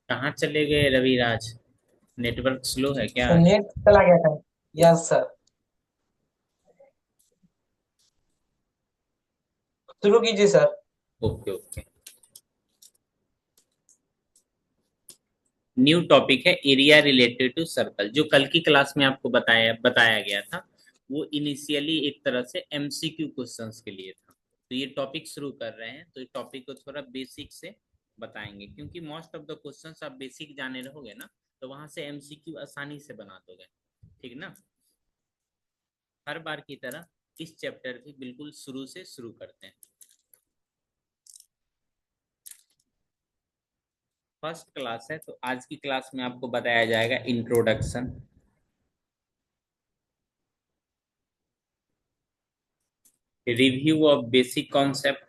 कहाँ चले गए रविराज? नेटवर्क स्लो है क्या सर आज? नेट चला गया था। Yes sir. शुरू कीजिए sir. Okay okay. New topic है एरिया रिलेटेड टू सर्कल, जो कल की क्लास में आपको बताया बताया गया था। वो इनिशियली एक तरह से एमसीक्यू क्वेश्चंस के लिए था। तो ये टॉपिक शुरू कर रहे हैं, तो इस टॉपिक को थोड़ा बेसिक से बताएंगे, क्योंकि मोस्ट ऑफ द क्वेश्चंस आप बेसिक जाने रहोगे ना, तो वहां से एमसीक्यू आसानी से बना दोगे। ठीक ना? हर बार की तरह इस चैप्टर भी बिल्कुल शुरू से शुरू करते हैं। फर्स्ट क्लास है, तो आज की क्लास में आपको बताया जाएगा introduction, review of basic concept,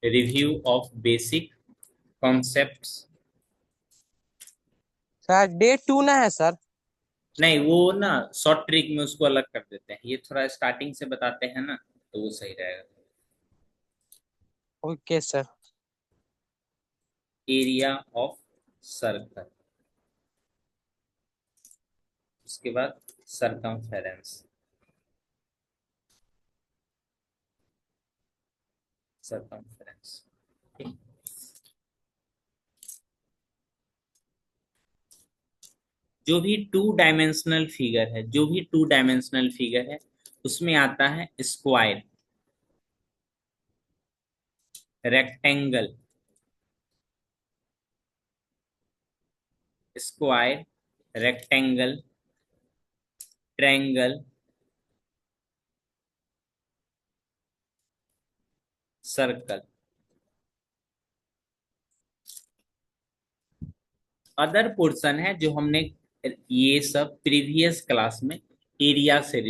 review of basic concepts. Sir day two ना है सर। नहीं, वो ना शॉर्ट ट्रिक में उसको अलग कर देते हैं, ये थोड़ा स्टार्टिंग से बताते हैं ना, तो वो सही रहेगा। Okay sir. Area of circle, उसके बाद सरकमफेरेंस। सरकमफेरेंस, जो भी टू डायमेंशनल फिगर है, जो भी टू डायमेंशनल फिगर है, उसमें आता है square, rectangle, square, rectangle, triangle, circle. Other portion है जो हमने ये सब प्रीवियस क्लास में एरिया से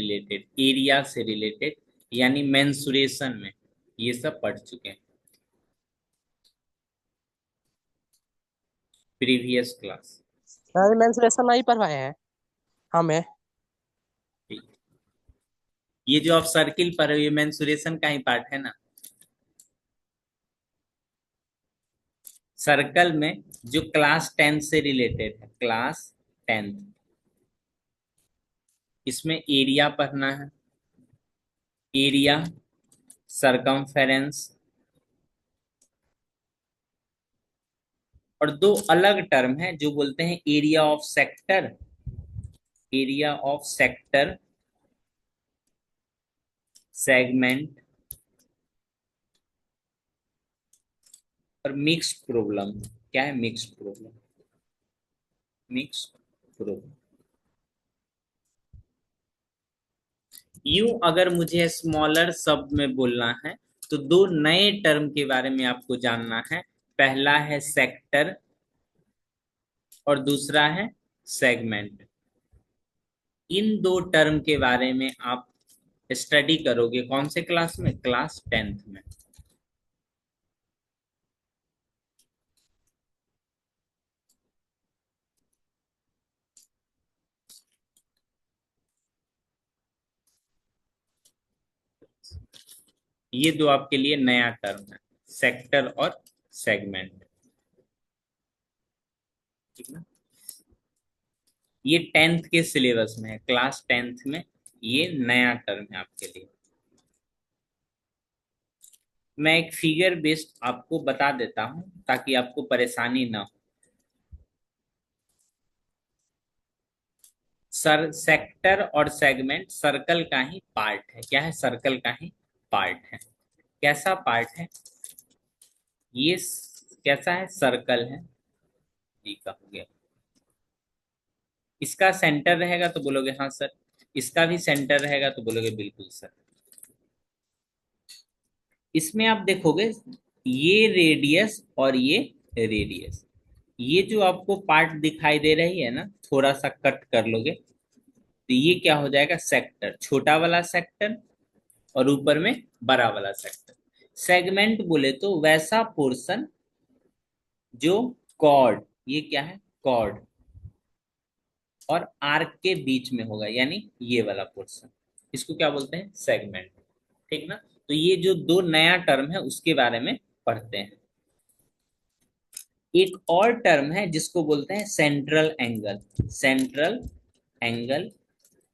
रिलेटेड यानी मेंसुरेशन में ये सब पढ़ चुके हैं प्रीवियस क्लास। सर मेंसुरेशन नहीं पढ़वाए हैं हमें। ये जो आप सर्किल पर हो, ये मेंसुरेशन का ही पार्ट है ना। सर्कल में जो क्लास 10 से रिलेटेड है, क्लास 10, इसमें एरिया पढ़ना है। एरिया, सरकमफेरेंस, और दो अलग टर्म है जो बोलते हैं area of sector, area of sector, segment, और मिक्स्ड प्रॉब्लम। क्या है मिक्स्ड प्रॉब्लम? Mixed problem. यूं अगर मुझे स्मॉलर शब्द में बोलना है, तो दो नए टर्म के बारे में आपको जानना है। पहला है सेक्टर और दूसरा है सेगमेंट। इन दो टर्म के बारे में आप स्टडी करोगे कौन से क्लास में? क्लास 10th में। ये दो आपके लिए नया टर्म है, सेक्टर और सेगमेंट। ठीक है? ये 10th के सिलेबस में है, क्लास 10th में। ये नया टर्म है आपके लिए। मैं एक फिगर बेस्ड आपको बता देता हूं ताकि आपको परेशानी ना हो। सर, सेक्टर और सेगमेंट सर्कल का ही पार्ट है। क्या है? सर्कल का ही पार्ट है। कैसा पार्ट है ये? कैसा है? सर्कल है। जी का हो गया। इसका सेंटर रहेगा तो बोलोगे हाँ सर, इसका भी सेंटर रहेगा तो बोलोगे बिल्कुल सर। इसमें आप देखोगे ये रेडियस और ये रेडियस, ये जो आपको पार्ट दिखाई दे रही है ना, थोड़ा सा कट कर लोगे तो ये क्या हो जाएगा? सेक्टर, छोटा वाला सेक्टर और ऊपर में बड़ा वाला सेक्टर। सेगमेंट बोले तो वैसा पोर्शन जो कॉर्ड, ये क्या है? कॉर्ड और आर्क के बीच में होगा, यानी ये वाला पोर्शन, इसको क्या बोलते हैं? सेगमेंट। ठीक ना? तो ये जो दो नया टर्म है उसके बारे में पढ़ते हैं। एक और टर्म है जिसको बोलते हैं सेंट्रल एंगल। सेंट्रल एंगल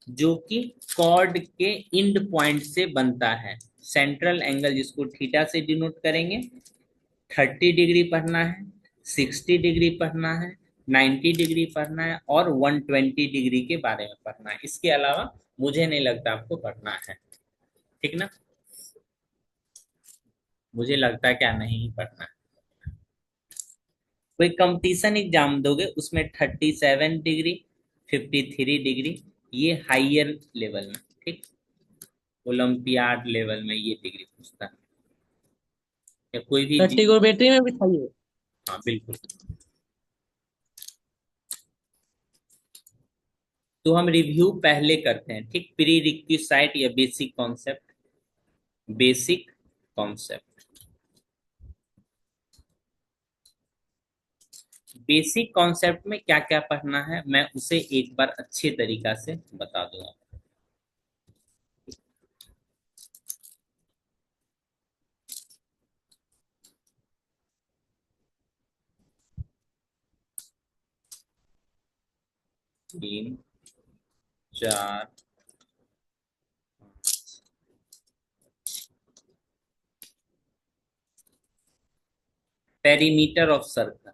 जो कि कॉर्ड के इंड पॉइंट से बनता है। सेंट्रल एंगल जिसको थीटा से डिनोट करेंगे। 30 डिग्री पढ़ना है, 60 डिग्री पढ़ना है, 90 डिग्री पढ़ना है और 120 डिग्री के बारे में पढ़ना है। इसके अलावा मुझे नहीं लगता आपको पढ़ना है, ठीक ना? मुझे लगता है क्या नहीं पढ़ना है। कोई कंपटीशन एग्जाम दोगे उसमें 37 डिग्री, 53 डिग्री, ये हाइयर लेवल में, ठीक, ओलंपियाड लेवल में ये डिग्री पूछता है, या कोई भी तो जी। ट्रिगोनोमेट्री में भी था ये। हाँ बिल्कुल। तो हम रिव्यू पहले करते हैं, ठीक, प्री रिक्विसाइट या basic concept. Basic concept. Basic concept में क्या क्या पढ़ना है मैं उसे एक बार अच्छे तरीका से बता दूंगा। तीन, चार, perimeter of circle.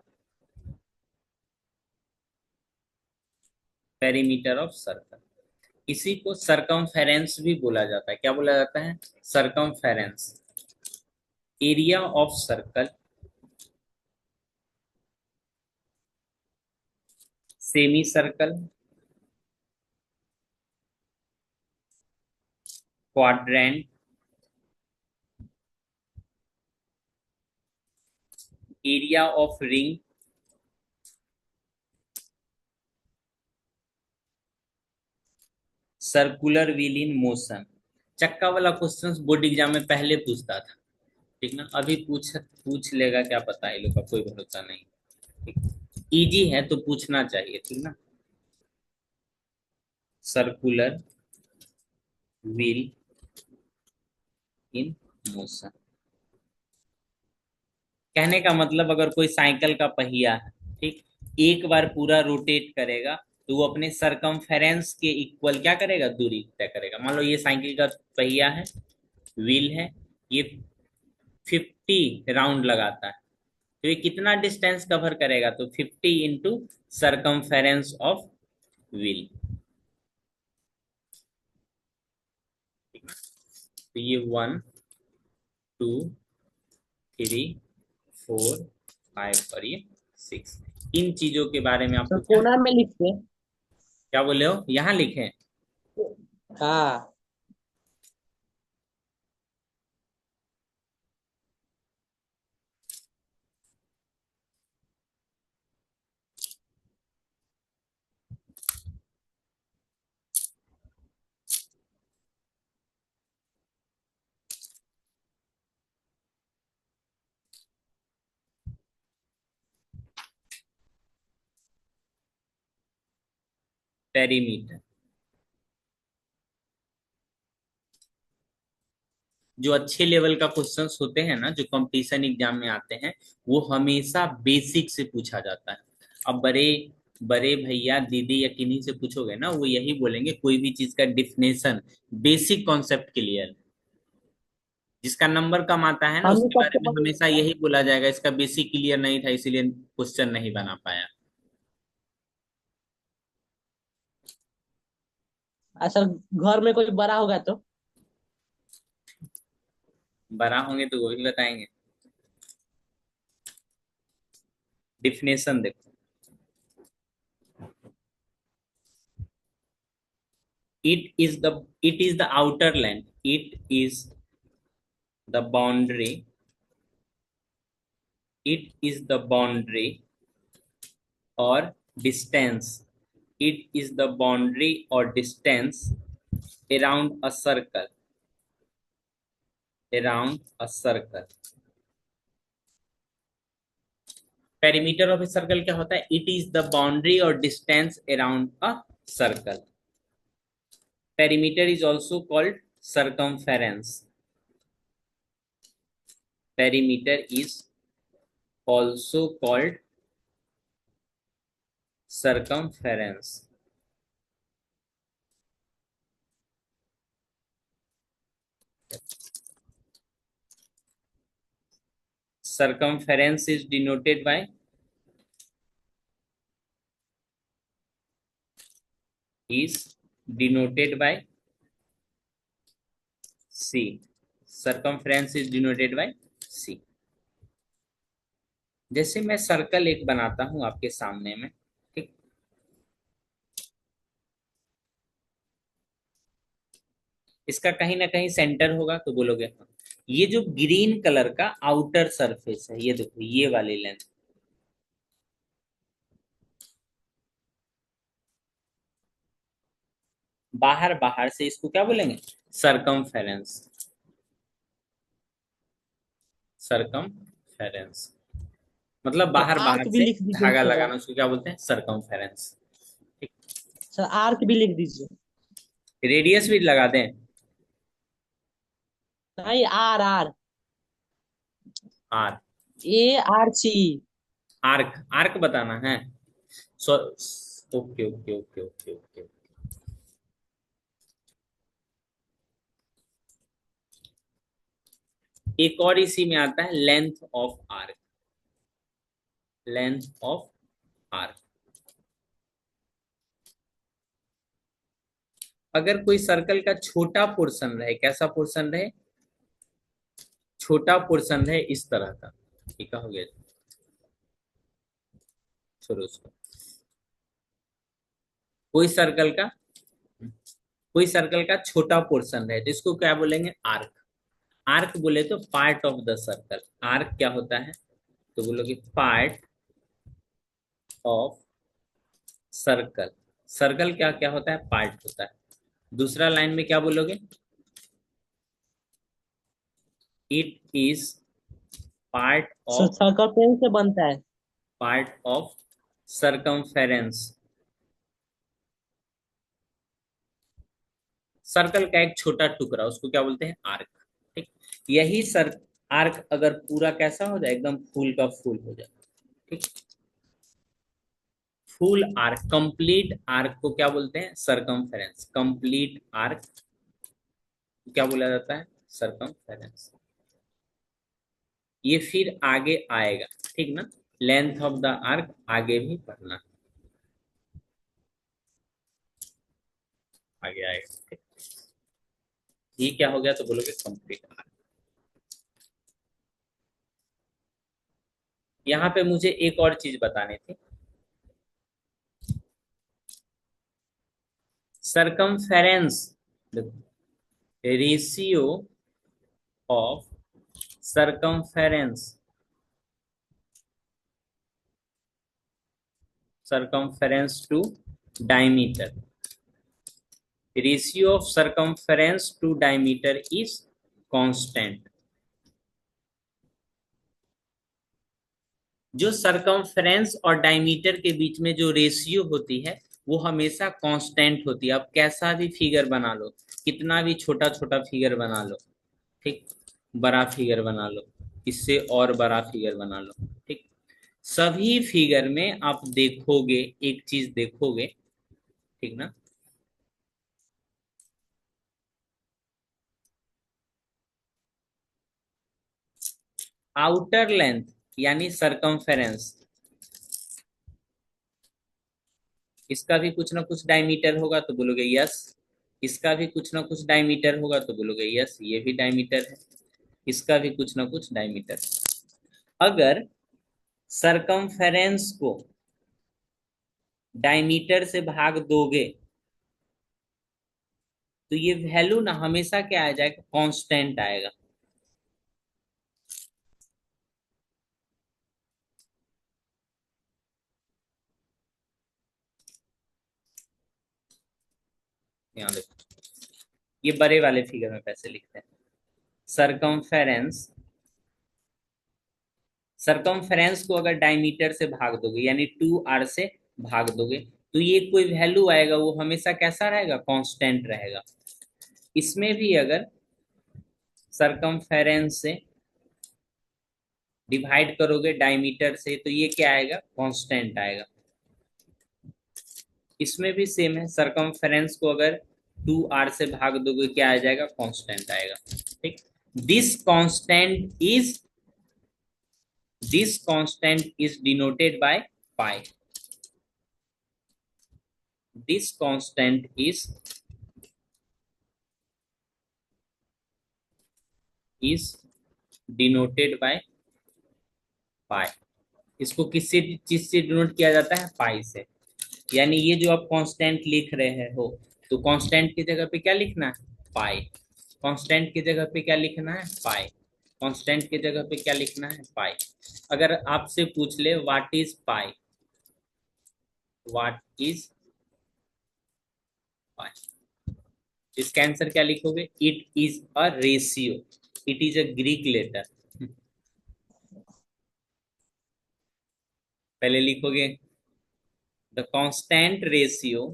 Perimeter of circle, इसी को सरकमफेरेंस भी बोला जाता है। क्या बोला जाता है? Circumference. Area of circle, semi circle, quadrant, area of ring, circular wheel in motion. चक्का वाला क्वेश्चंस बोर्ड एग्जाम में पहले पूछता था, ठीक ना? अभी पूछ पूछ लेगा क्या पता, ये लोग का कोई भरोसा नहीं, ठीक। इजी है तो पूछना चाहिए, ठीक ना? सर्कुलर व्हील इन मोशन, कहने का मतलब अगर कोई साइकिल का पहिया है, ठीक, एक बार पूरा रोटेट करेगा तो वो अपने सरकमफेरेंस के इक्वल क्या करेगा, दूरी तय करेगा। मान लो ये साइकिल का पहिया है, व्हील है, ये 50 राउंड लगाता है, तो ये कितना डिस्टेंस कवर करेगा? तो 50 इंटू सरकमफेरेंस ऑफ व्हील। तो ये 1, 2, 3, 4, 5 और ये 6। इन चीजों के बारे में तो आपको क्या, कोना में लिखते हैं। क्या बोले हो, यहाँ लिखें? हाँ। पेरीमीटर। जो अच्छे लेवल का क्वेश्चंस होते हैं ना, जो कंपटीशन एग्जाम में आते हैं, वो हमेशा बेसिक से पूछा जाता है। अब बड़े बड़े भैया दीदी या किन्हीं से पूछोगे ना, वो यही बोलेंगे कोई भी चीज का डिफिनेशन, बेसिक कॉन्सेप्ट क्लियर। जिसका नंबर कम आता है ना हमने उसके बारे सबसे में पहले। हमेशा यही बोला जाएगा, इसका बेसिक क्लियर नहीं था इसीलिए क्वेश्चन नहीं बना पाया। अच्छा, घर में कोई बड़ा होगा तो। बड़ा होंगे तो वो भी बताएंगे। डिफिनेशन देखो, it is the outer line, it is the boundary, it is the boundary or distance, it is the boundary or distance around a circle, around a circle। Perimeter of a circle क्या होता है? It is the boundary और distance around a circle. Perimeter is also called circumference। Perimeter is also called circumference. Circumference is denoted by is denoted by C. Circumference is denoted by C. जैसे मैं circle एक बनाता हूं आपके सामने में, ठीक, इसका कहीं ना कहीं सेंटर होगा, तो बोलोगे हाँ। ये जो ग्रीन कलर का आउटर सरफेस है, ये देखो ये वाली लेंथ, बाहर बाहर से इसको क्या बोलेंगे? सरकमफेरेंस। सरकमफेरेंस मतलब सर बाहर बाहर आर्क भी से लिख दीजिए धागा सर। लगाना, उसको क्या बोलते हैं? सरकमफेरेंस। ठीक। सर आर्क भी लिख दीजिए। रेडियस भी लगा दें? नहीं, R R, R, ARC। Arc, arc बताना है। So okay okay okay okay okay. एक और इसी में आता है length of arc. Length of arc, अगर कोई सर्कल का छोटा पोर्शन रहे, कैसा पोर्शन रहे? छोटा पोर्शन रहे इस तरह का, ठीक हो गया, छोड़ो उसको। कोई सर्कल का कोई सर्कल का छोटा पोर्शन रहे तो इसको क्या बोलेंगे? आर्क। आर्क बोले तो part of the circle. Arc क्या होता है? तो बोलोगे पार्ट ऑफ सर्कल। सर्कल क्या क्या होता है? पार्ट होता है। दूसरा लाइन में क्या बोलोगे? It is part sir of circle pen से बनता है। Part of circumference. सर्कल का एक छोटा टुकड़ा, उसको क्या बोलते हैं? आर्क। ठीक। यही सर आर्क अगर पूरा कैसा हो जाए, एकदम फूल का फूल हो जाए, ठीक, फुल आर्क, कंप्लीट आर्क को क्या बोलते हैं? सरकमफेरेंस। कंप्लीट आर्क क्या बोला जाता है? सरकमफेरेंस। ये फिर आगे आएगा, ठीक ना? लेंथ ऑफ द आर्क आगे भी पढ़ना, आगे आएगा, ठीक। ये क्या हो गया? तो बोलोगे कंप्लीट आर्क। यहाँ पे मुझे एक और चीज बतानी थी। Circumference, ratio of circumference, circumference to diameter. Ratio of circumference to diameter is constant. जो सरकमफ्रेंस और डायमीटर के बीच में जो रेशियो होती है वो हमेशा कांस्टेंट होती है। आप कैसा भी फिगर बना लो, कितना भी छोटा छोटा फिगर बना लो, ठीक, बड़ा फिगर बना लो, इससे और बड़ा फिगर बना लो, ठीक, सभी फिगर में आप देखोगे, एक चीज देखोगे, ठीक ना? आउटर लेंथ यानी सरकमफेरेंस, इसका भी कुछ ना कुछ डायमीटर होगा, तो बोलोगे यस। इसका भी कुछ ना कुछ डायमीटर होगा, तो बोलोगे यस, ये भी डायमीटर है। इसका भी कुछ ना कुछ डायमीटर। अगर सरकमफेरेंस को डायमीटर से भाग दोगे तो ये वैल्यू ना हमेशा क्या आ जाएगा? कांस्टेंट आएगा। यहाँ देखो, ये बड़े वाले फिगर में कैसे लिखते हैं? सरकमफेरेंस, सरकमफेरेंस को अगर डायमीटर से भाग दोगे यानी 2r से भाग दोगे तो ये कोई वैल्यू आएगा, वो हमेशा कैसा रहेगा? कांस्टेंट रहेगा। इसमें भी अगर सरकमफेरेंस से डिवाइड करोगे डायमीटर से तो ये क्या आएगा, कांस्टेंट आएगा। इसमें भी सेम है, सरकमफेरेंस को अगर 2r से भाग दोगे क्या आ जाएगा, कांस्टेंट आएगा। ठीक। This constant is this constant is denoted by pi. This constant is denoted by pi. इसको किससे, चीज से डिनोट किया जाता है, पाई से। यानी ये जो आप कांस्टेंट लिख रहे हो, तो कांस्टेंट की जगह पे क्या लिखना है, पाई। कांस्टेंट की जगह पे क्या लिखना है, पाई। कांस्टेंट की जगह पे क्या लिखना है, पाई। अगर आपसे पूछ ले what is pi, what is pi, इसका आंसर क्या लिखोगे, it is a ratio, it is a Greek letter. पहले लिखोगे the constant ratio,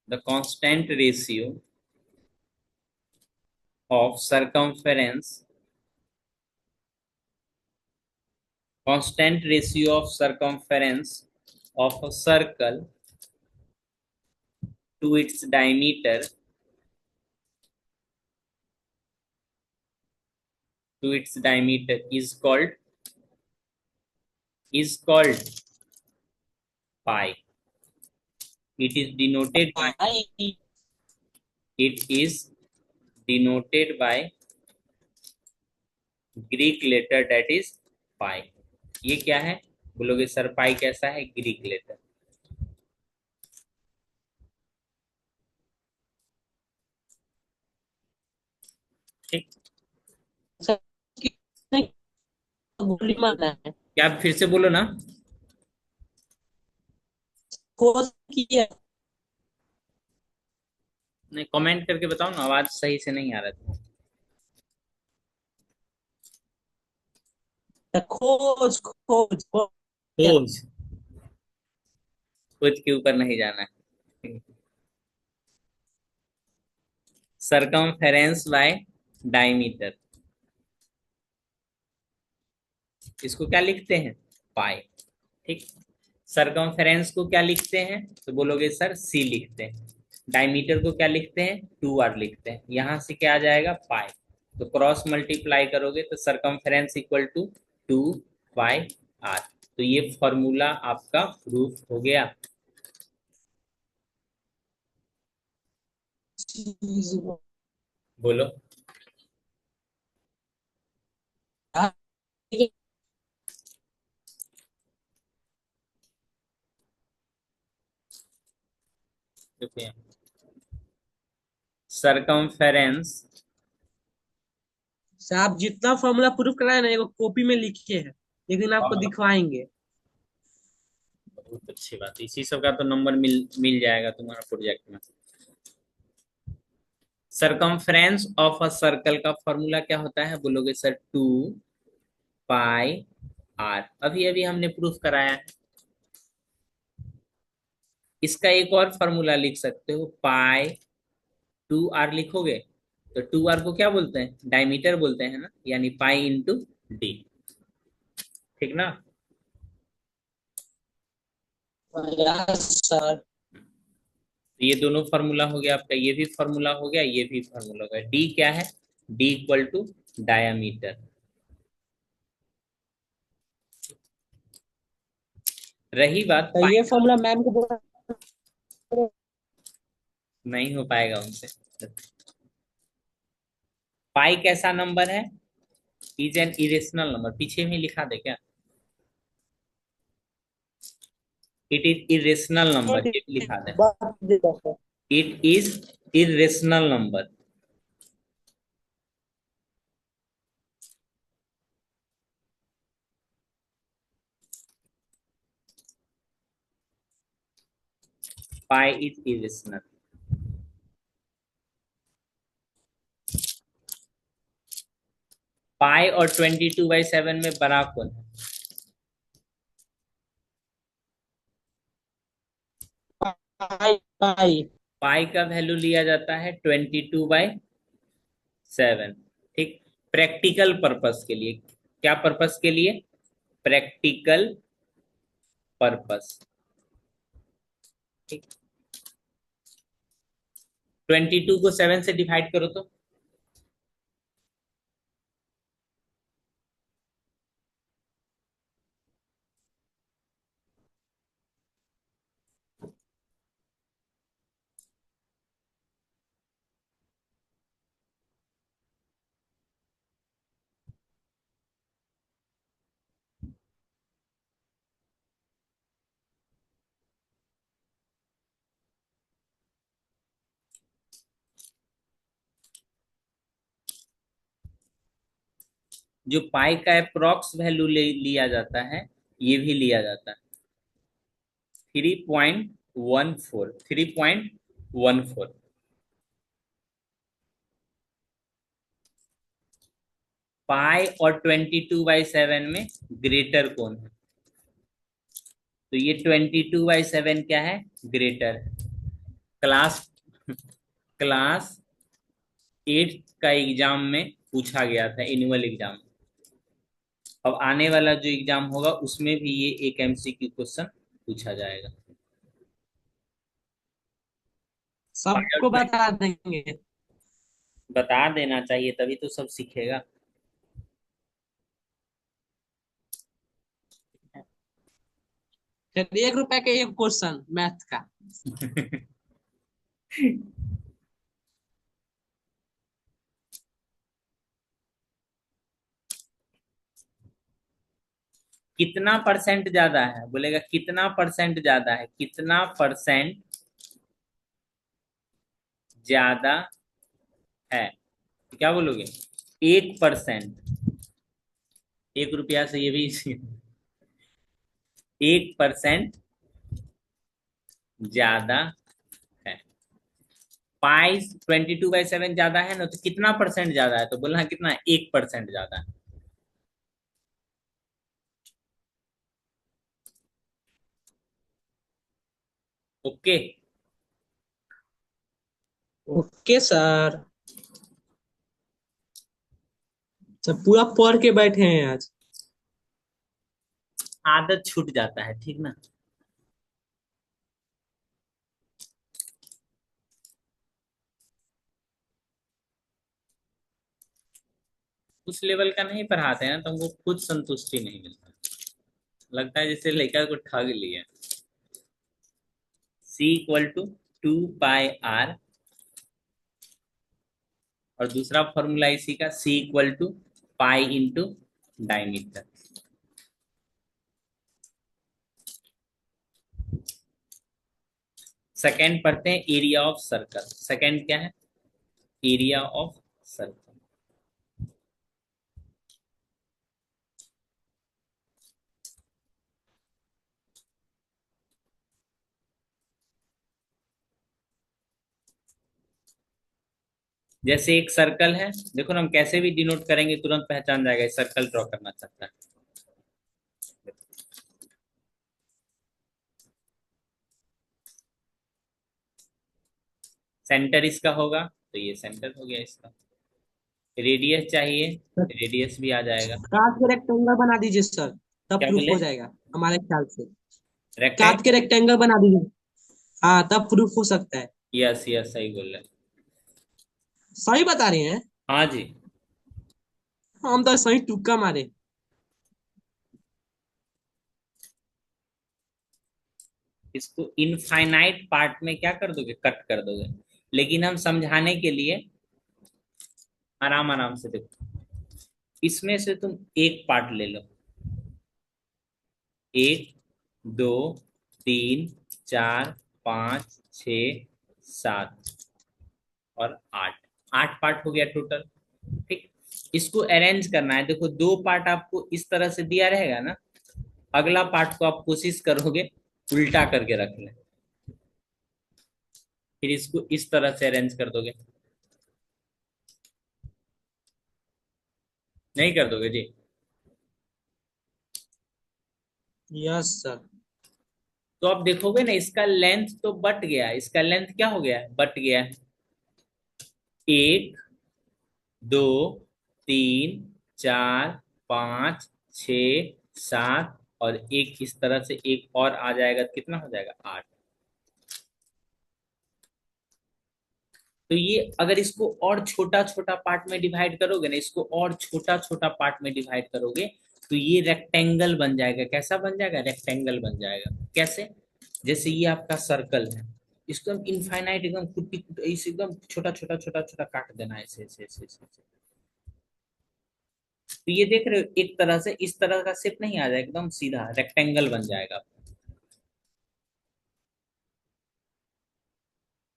the constant ratio of circumference, constant ratio of circumference of a circle to its diameter, is called pi. It is denoted by, it is denoted by Greek letter that is pi. ये क्या है, बोलोगे sir पाई कैसा है, Greek letter. ठीक। Sir, किसने गोली मारना है? क्या, आप फिर से बोलो ना। खोज किया। नहीं, कमेंट करके बताओ ना, आवाज सही से नहीं आ रहा था। खोज खोज खोज। खोज, खोज के ऊपर नहीं जाना है। सरकमफेरेंस बाय डायमीटर, इसको क्या लिखते हैं, पाई। ठीक। सरकमफेरेंस को क्या लिखते हैं, तो बोलोगे सर सी लिखते हैं। डायमीटर को क्या लिखते हैं, 2r लिखते हैं। यहां से क्या आ जाएगा, पाई। तो क्रॉस मल्टीप्लाई करोगे तो circumference equal to 2 pi r। तो ये फॉर्मूला आपका प्रूफ हो गया। बोलो। देखिए, सरकमफेरेंस, आप जितना फॉर्मूला प्रूफ कराए ना, एगो कॉपी में लिखे हैं, लेकिन आपको दिखवाएंगे। बहुत अच्छी बात, इसी सब का तो नंबर मिल मिल जाएगा तुम्हारा प्रोजेक्ट में। सरकमफ्रेंस ऑफ अ सर्कल का फॉर्मूला क्या होता है, बोलोगे सर 2 पाई r। अभी अभी हमने प्रूफ कराया है। इसका एक और फॉर्मूला लिख सकते हो, पाई 2r लिखोगे तो 2r को क्या बोलते हैं, डायमीटर बोलते हैं ना, यानी पाई इंटू डी। ठीक ना। सर, तो ये दोनों फार्मूला हो गया आपका, ये भी फार्मूला हो गया, ये भी फार्मूला हो गया। डी क्या है, डी इक्वल टू डायामीटर। रही बात तो ये पाई, फॉर्मूला मैम को बोला। नहीं हो पाएगा उनसे। पाई कैसा नंबर है, इज एन इरेशनल नंबर, पीछे में लिखा दे क्या, इट इज इरेशनल नंबर, ये भी लिखा दे। It is irrational number. Pi is irrational. Pi और 22/7 में बड़ा कौन है, पाई पाई। पाई का वैल्यू लिया जाता है 22/7। ठीक। प्रैक्टिकल पर्पस के लिए। क्या पर्पस के लिए? Practical purpose. ठीक। 22 को 7 से डिवाइड करो तो जो पाई का अप्रोक्स वैल्यू लिया जाता है, ये भी लिया जाता है। 3.14, 3.14। पाई और 22/7 में ग्रेटर कौन है? तो ये 22/7 क्या है? ग्रेटर है। क्लास क्लास 8 का एग्जाम में पूछा गया था, एनुअल एग्जाम। अब आने वाला जो एग्जाम होगा उसमें भी ये एक एमसीक्यू क्वेश्चन पूछा जाएगा। सबको बता देंगे। बता देना चाहिए, तभी तो सब सीखेगा। चलिए, 1 रुपए का एक क्वेश्चन मैथ का। कितना परसेंट ज्यादा है? बोलेगा कितना परसेंट ज्यादा है, कितना परसेंट ज्यादा है, तो क्या बोलोगे? 1%। 1 रुपया से ये भी 1% ज्यादा है। पाई 22/7 ज्यादा है ना, तो कितना परसेंट ज्यादा है? तो बोलना कितना? 1% ज्यादा है। ओके। Okay sir. सब पूरा पढ़ के बैठे हैं आज। आदत छूट जाता है, ठीक ना। उस लेवल का नहीं पढ़ाते हैं ना, तो हमको खुद संतुष्टि नहीं मिलता। लगता है जैसे लड़का को ठग लिया। C = 2 πr। और दूसरा फॉर्मूला इसी का, C = पाई × डायमीटर। सेकेंड पढ़ते हैं, एरिया ऑफ सर्कल। सेकेंड क्या है? Area of circle. जैसे एक सर्कल है, देखो ना, हम कैसे भी डिनोट करेंगे तुरंत पहचान जाएगा सर्कल ड्रॉ करना चाहता है। सेंटर इसका होगा, तो ये सेंटर हो गया इसका। रेडियस चाहिए, रेडियस भी आ जाएगा। काट के रेक्टेंगल बना दीजिए सर, तब क्या प्रूफ बोले? हो जाएगा हमारे ख्याल से। काट के रेक्टेंगल। रेक्टेंगल बना दीजिए। हाँ, तब प्रूफ हो सकता है। यस यस, सही बोल रहे हैं। सही बता रहे हैं। हाँ जी। हम तो सही तुक्का मारे। इसको इनफाइनाइट पार्ट में क्या कर दोगे? कट कर दोगे। लेकिन हम समझाने के लिए आराम आराम से देखो, इसमें से तुम एक पार्ट ले लो। 1, 2, 3, 4, 5, 6, 7 और 8। 8 पार्ट हो गया टोटल। ठीक। इसको अरेंज करना है। देखो, 2 पार्ट आपको इस तरह से दिया रहेगा ना, अगला पार्ट को आप कोशिश करोगे उल्टा करके रख ले, फिर इसको इस तरह से अरेंज कर दोगे। नहीं कर दोगे जी? Yes sir. तो आप देखोगे ना, इसका लेंथ तो बट गया, इसका लेंथ क्या हो गया है? बट गया है। 1, 2, 3 4 5 6 7 और एक इस तरह से एक और आ जाएगा तो कितना हो जाएगा 8। तो ये अगर इसको और छोटा छोटा पार्ट में डिवाइड करोगे ना, इसको और छोटा छोटा पार्ट में डिवाइड करोगे तो ये रेक्टेंगल बन जाएगा। कैसा बन जाएगा? रेक्टेंगल बन जाएगा। कैसे? जैसे ये आपका सर्कल है, इसको हम इनफाइनाइट एकदम कुट्टी इसे एकदम छोटा छोटा छोटा छोटा काट देना है, ऐसे ऐसे ऐसे ऐसे ऐसे। तो ये देख रहे हो, एक तरह से इस तरह का शेप नहीं आ जाएगा, एकदम सीधा रेक्टेंगल बन जाएगा।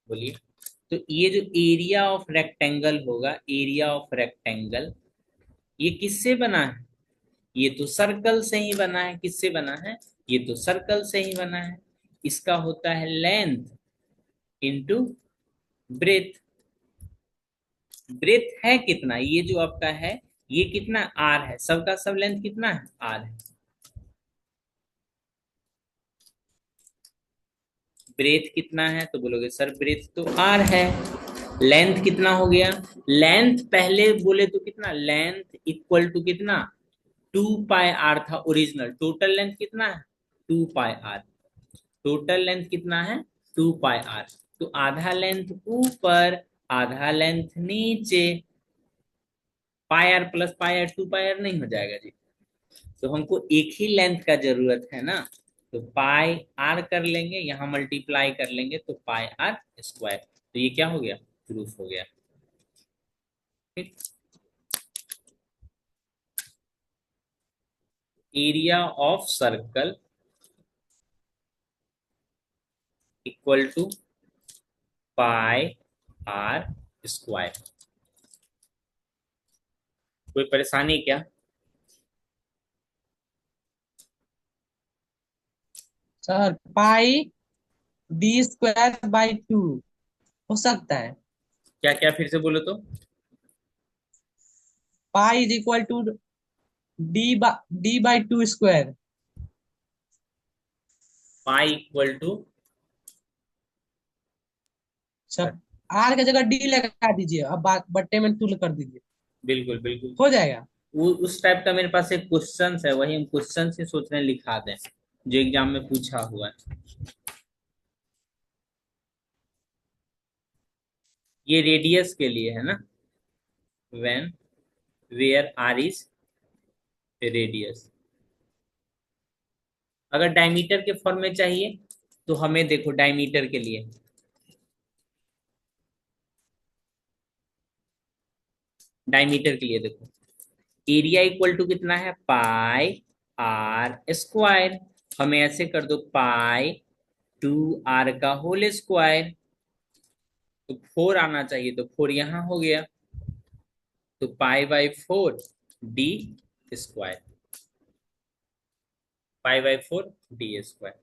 बोलिए। तो ये जो एरिया ऑफ रेक्टेंगल होगा, एरिया ऑफ रेक्टेंगल, ये किससे बना है? ये तो सर्कल से ही बना है। किससे बना है? ये तो सर्कल से ही बना है। इसका होता है लेंथ इंटू ब्रेथ। ब्रेथ है कितना? ये जो आपका है, ये कितना आर है, सबका सब लेंथ कितना है? आर है। ब्रेथ कितना है? तो बोलोगे सर ब्रेथ तो आर है। लेंथ कितना हो गया? लेंथ पहले बोले तो कितना, लेंथ इक्वल टू कितना, 2 पाई आर था ओरिजिनल। टोटल लेंथ कितना है? 2 पाई आर। टोटल लेंथ कितना है? 2 पाई आर। तो आधा लेंथ ऊपर, आधा लेंथ नीचे। Pi r plus pi r 2 pi r नहीं हो जाएगा जी? तो हमको एक ही लेंथ का जरूरत है ना, तो पाई आर कर लेंगे, यहाँ मल्टीप्लाई कर लेंगे तो पाई आर स्क्वायर। तो ये क्या हो गया? प्रूफ हो गया। ठीक। Area of circle equal to pi R square. कोई परेशानी क्या? सर पाई d² बाई 2 हो सकता है। क्या क्या फिर से बोलो तो। Pi is equal to d/2 square. Pi equal to, सब आर की जगह डी लगा दीजिए, अब बात बट्टे में तुल कर दीजिए, बिल्कुल बिल्कुल। हो जाएगा। वो उस टाइप का मेरे पास एक क्वेश्चन है, वही हम क्वेश्चन से सोच रहे हैं लिखा दें, जो एग्जाम में पूछा हुआ है। ये रेडियस के लिए है ना, when where R is radius. अगर डायमीटर के फॉर्म में चाहिए तो हमें देखो, डायमीटर के लिए, डायमीटर के लिए देखो, एरिया इक्वल टू कितना है? पाई आर स्क्वायर। हमें ऐसे कर दो, पाई 2 आर का होल स्क्वायर। तो 4 आना चाहिए, तो 4 यहाँ हो गया, तो pi D square. Pi D square.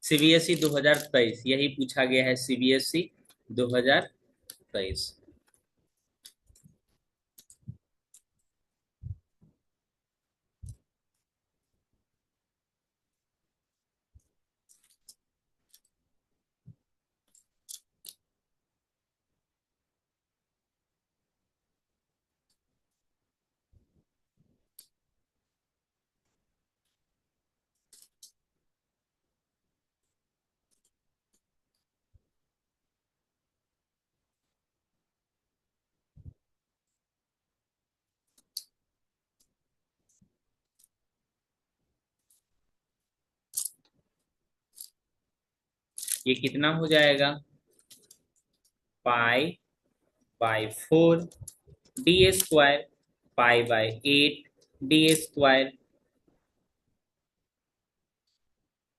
CBSE 2023 यही पूछा गया है, सीबीएसई 2023। ये कितना हो जाएगा? पाई/4 डी स्क्वायर, पाई/8 डी स्क्वायर,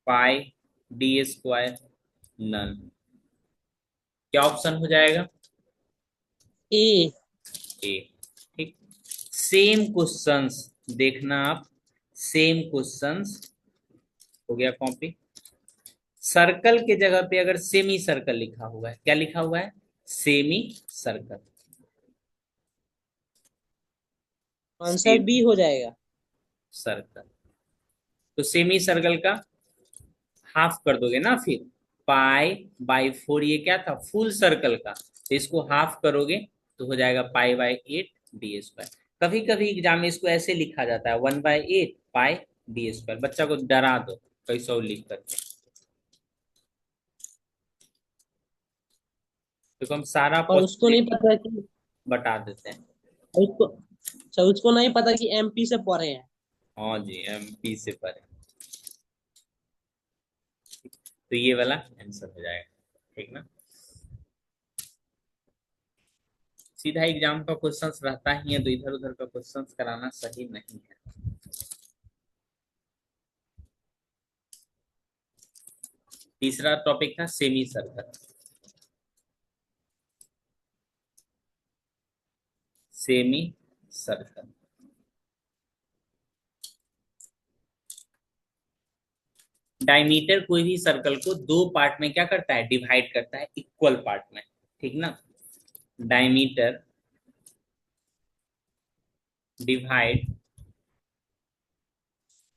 पाई डी स्क्वायर, नन। क्या ऑप्शन हो जाएगा? ए। ए। ठीक। सेम क्वेश्चंस देखना आप, सेम क्वेश्चंस। हो गया कॉपी। सर्कल के जगह पे अगर सेमी सर्कल लिखा हुआ है, क्या लिखा हुआ है? Semi circle. आंसर सेमी बी हो जाएगा। सर्कल। तो सेमी सर्कल का हाफ कर दोगे ना फिर, π/4 ये क्या था, फुल सर्कल का, तो इसको हाफ करोगे तो हो जाएगा π/8 d²। कभी कभी एग्जाम में इसको ऐसे लिखा जाता है 1/8 π d²। बच्चा को डरा दो कैसे और लिख करके, तो हम सारा और उसको नहीं पॉसिबिलिटी पता कि बता देते हैं। उसको अच्छा, उसको नहीं पता कि एमपी से पढ़े हैं। हाँ जी, MP से परे, तो ये वाला आंसर हो जाएगा, ठीक ना। सीधा एग्जाम का क्वेश्चंस रहता ही है, तो इधर उधर का क्वेश्चंस कराना सही नहीं है। तीसरा टॉपिक था semi circle. Semi circle, diameter कोई भी सर्कल को दो पार्ट में क्या करता है, डिवाइड करता है, इक्वल पार्ट में, ठीक ना। Diameter divide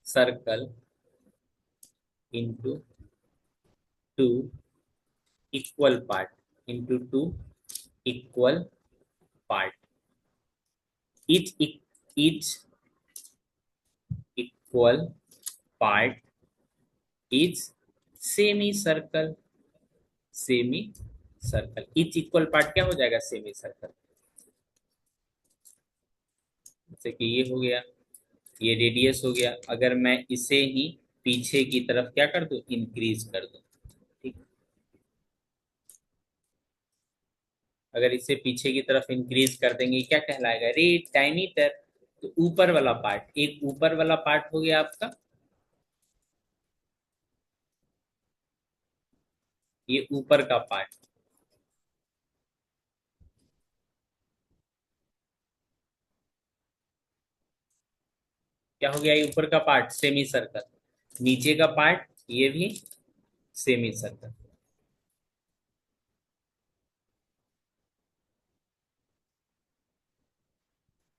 circle into two equal part, into two equal part, each each equal part is semi circle. Semi circle each equal part क्या हो जाएगा, सेमी सर्कल। जैसे कि ये हो गया, ये रेडियस हो गया, अगर मैं इसे ही पीछे की तरफ क्या कर दूं, इंक्रीज कर दूं, ठीक। अगर इसे पीछे की तरफ इंक्रीज कर देंगे क्या कहलाएगा, रे डायमीटर। तो ऊपर वाला पार्ट, एक ऊपर वाला पार्ट हो गया आपका, ये ऊपर का पार्ट क्या हो गया, ये ऊपर का पार्ट सेमी सर्कल, नीचे का पार्ट ये भी सेमी सर्कल।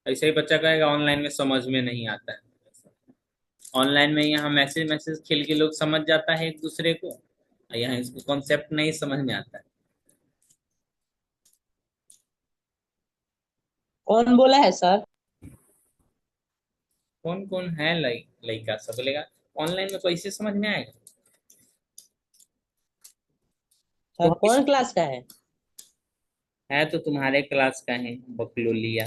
ऐसे ही बच्चा कहेगा ऑनलाइन में समझ में नहीं आता है। ऑनलाइन में यहाँ मैसेज मैसेज खेल के लोग समझ जाता है एक दूसरे को, और यहाँ इसको कॉन्सेप्ट नहीं समझ में आता है। कौन बोला है सर? कौन कौन है लड़का सब बोलेगा, ऑनलाइन में कैसे समझ में आएगा। सर तो कौन क्लास का है? है तो तुम्हारे क्लास का है, बकलोलिया।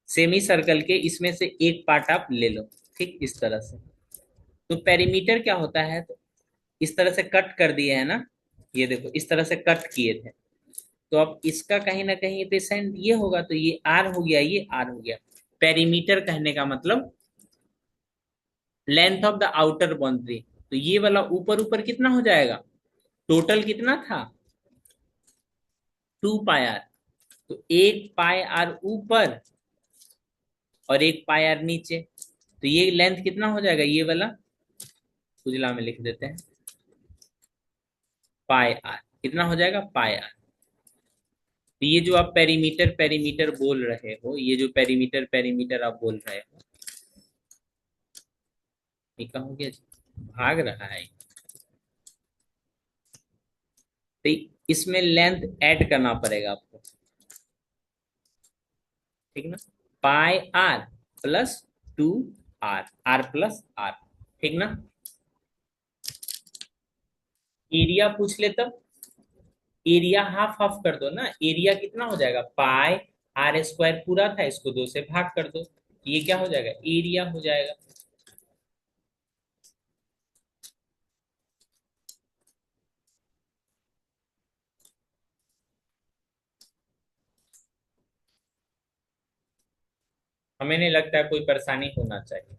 सेमी सर्कल के इसमें से एक पार्ट आप ले लो, ठीक, इस तरह से। तो पेरीमीटर क्या होता है, तो इस तरह से कट कर दिए है ना, ये देखो इस तरह से कट किए थे, तो अब इसका कहीं ना कहीं पेशेंट ये होगा, तो ये आर हो गया, ये आर हो गया। पेरीमीटर कहने का मतलब length of the outer boundary, तो ये वाला ऊपर ऊपर कितना हो जाएगा, टोटल कितना था, 2 πr। तो 1 πr ऊपर और 1 πr नीचे, तो ये लेंथ कितना हो जाएगा, ये वाला उजला में लिख देते हैं, πr कितना हो जाएगा, πr। तो ये जो आप पेरीमीटर पेरीमीटर बोल रहे हो, ये जो पेरीमीटर पेरीमीटर आप बोल रहे हो, ये क्या हो गया, भाग रहा है। तो इसमें लेंथ ऐड करना पड़ेगा आपको, ठीक ना। πr plus 2r, r plus r, ठीक ना। एरिया पूछ ले तब, एरिया हाफ हाफ कर दो ना, एरिया कितना हो जाएगा, πr² पूरा था, इसको 2 से भाग कर दो, ये क्या हो जाएगा, एरिया हो जाएगा। हमें नहीं लगता है कोई परेशानी होना चाहिए।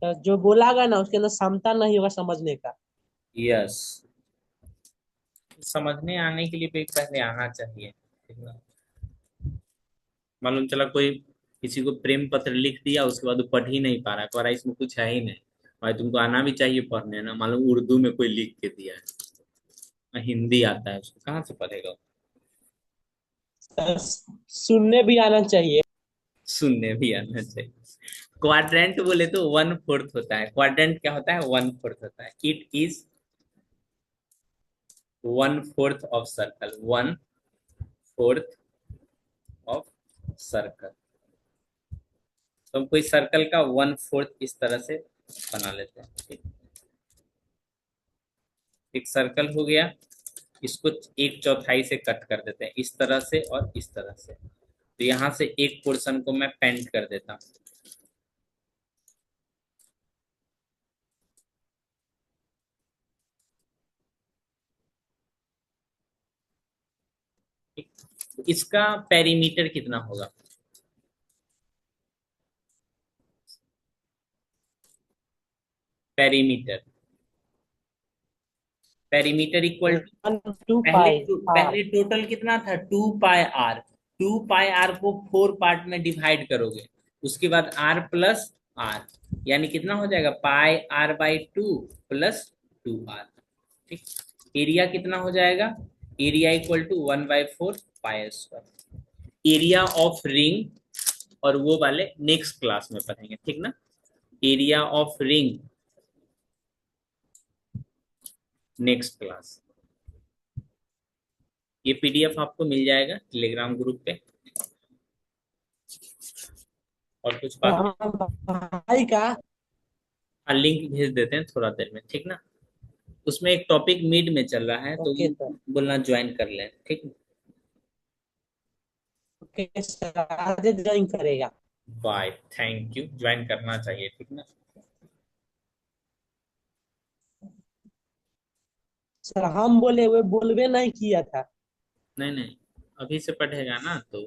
तो जो बोला गया ना उसके अंदर क्षमता नहीं होगा समझने का। यस, समझने आने के लिए भी पहले आना चाहिए, ठीक ना। मालूम चला कोई किसी को प्रेम पत्र लिख दिया, उसके बाद वो पढ़ ही नहीं पा रहा है, कह रहा है इसमें कुछ है ही नहीं। भाई तुमको आना भी चाहिए पढ़ने ना, मालूम उर्दू में कोई लिख के दिया है, ना हिंदी आता है, उसको कहाँ से पढ़ेगा। तो सुनने भी आना चाहिए। शून्य भी आना चाहिए। क्वाड्रेंट बोले तो 1/4 होता है। क्वाड्रेंट क्या होता है? 1/4 होता है। It is 1/4 of circle, 1/4 of circle. तो हम कोई सर्कल का 1/4 इस तरह से बना लेते हैं, ठीक। एक सर्कल हो गया, इसको 1/4 से कट कर देते हैं, इस तरह से और इस तरह से। तो यहां से एक पोर्शन को मैं पेंट कर देता हूँ। ठीक? तो इसका पेरीमीटर कितना होगा? Perimeter, perimeter equal to, 1/2 pi R. पहले टोटल कितना था? 2 पाई आर। 2 पाई आर को 4 पार्ट में डिवाइड करोगे, उसके बाद R+R, यानी कितना हो जाएगा? πr/2 +2r। ठीक। एरिया कितना हो जाएगा? Area equal to 1/4 pi square. Area of ring, और वो वाले नेक्स्ट क्लास में पढ़ेंगे, ठीक ना। Area of ring next class. ये पीडीएफ आपको मिल जाएगा टेलीग्राम ग्रुप पे। और कुछ बात? हाँ भाई का। हाँ, लिंक भेज देते हैं थोड़ा देर में, ठीक ना। उसमें एक टॉपिक मिड में चल रहा है, तो ओके सर। बोलना ज्वाइन कर लें, ठीक। ओके सर, आगे ज्वाइन करेगा। बाय, थैंक यू, ज्वाइन करना चाहिए, ठीक ना। सर हम बोले, वे बोलबे नहीं किया था। नहीं नहीं, अभी से पढ़ेगा ना तो